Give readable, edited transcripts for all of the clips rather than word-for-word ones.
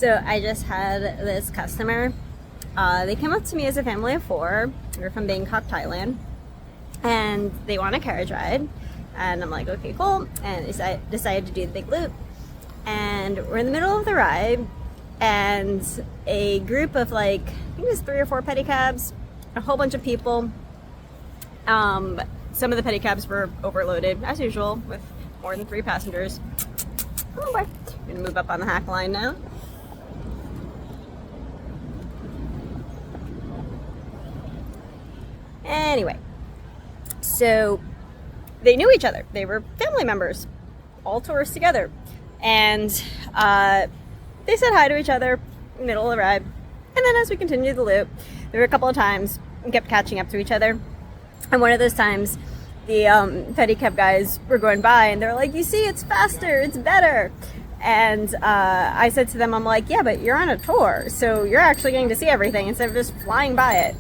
So I just had this customer. They came up to me as a family of 4. They're from Bangkok, Thailand, and they want a carriage ride. And I'm like, okay, cool. And decided to do the big loop. And we're in the middle of the ride, and a group of I think it was 3 or 4 pedicabs, a whole bunch of people. Some of the pedicabs were overloaded, as usual, with more than 3 passengers. Oh boy. I'm gonna move up on the hack line now. Anyway, so they knew each other. They were family members, all tourists together. And they said hi to each other in the middle of the ride. And then as we continued the loop, there were a couple of times we kept catching up to each other. And one of those times, the pedicab guys were going by and they're like, you see, it's faster, it's better. And I said to them, I'm like, yeah, but you're on a tour, so you're actually getting to see everything instead of just flying by it.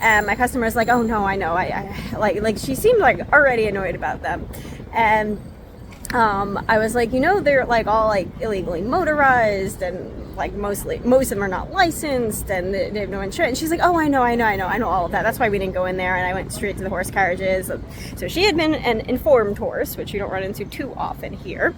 And my customer's like, oh no, I know. I like she seemed like already annoyed about them. And I was like, you know, they're like all like illegally motorized, and like most of them are not licensed, and they have no insurance. She's like, oh, I know all of that. That's why we didn't go in there. And I went straight to the horse carriages. So she had been an informed horse, which you don't run into too often here.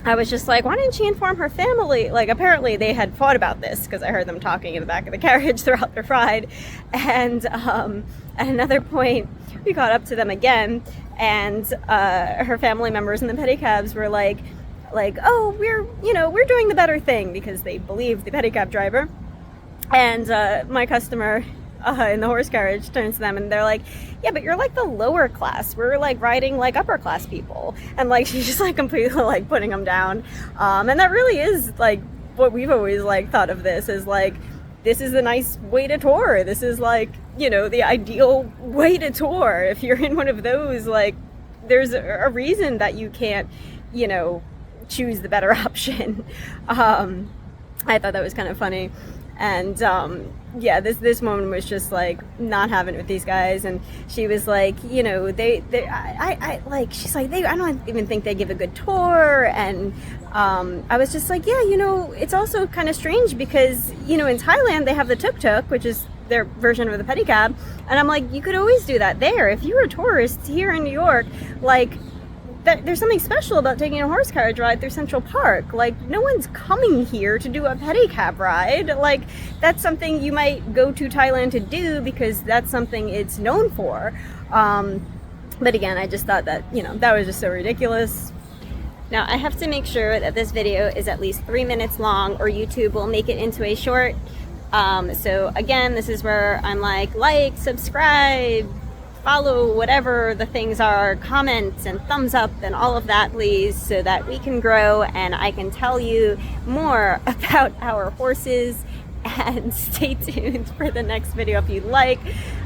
I was just like, why didn't she inform her family? Like, apparently they had fought about this because I heard them talking in the back of the carriage throughout their ride. And at another point, we got up to them again, and her family members in the pedicabs were like, oh, we're doing the better thing, because they believed the pedicab driver. And my customer in the horse carriage turns to them and they're like, yeah, but you're like the lower class. We're like riding like upper class people. And like she's just like completely like putting them down. And that really is like what we've always like thought of this is like, this is a nice way to tour. This is like, you know, the ideal way to tour. If you're in one of those, like, there's a reason that you can't, you know, choose the better option. I thought that was kind of funny. And yeah, this woman was just like not having it with these guys, and she was like, you know, she's like, I don't even think they give a good tour. And I was just like, yeah, you know, it's also kind of strange because, you know, in Thailand they have the tuk-tuk, which is their version of the pedicab, and I'm like, you could always do that there. If you were a tourist here in New York, like, there's something special about taking a horse carriage ride through Central Park. Like, no one's coming here to do a pedicab ride. Like, that's something you might go to Thailand to do because that's something it's known for. But again, I just thought that, you know, that was just so ridiculous. Now, I have to make sure that this video is at least 3 minutes long, or YouTube will make it into a short. So again, this is where I'm like, subscribe, follow, whatever the things are, comments and thumbs up and all of that, please, so that we can grow and I can tell you more about our horses. And stay tuned for the next video if you'd like.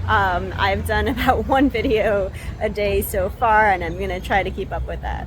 I've done about 1 video a day so far, and I'm gonna try to keep up with that.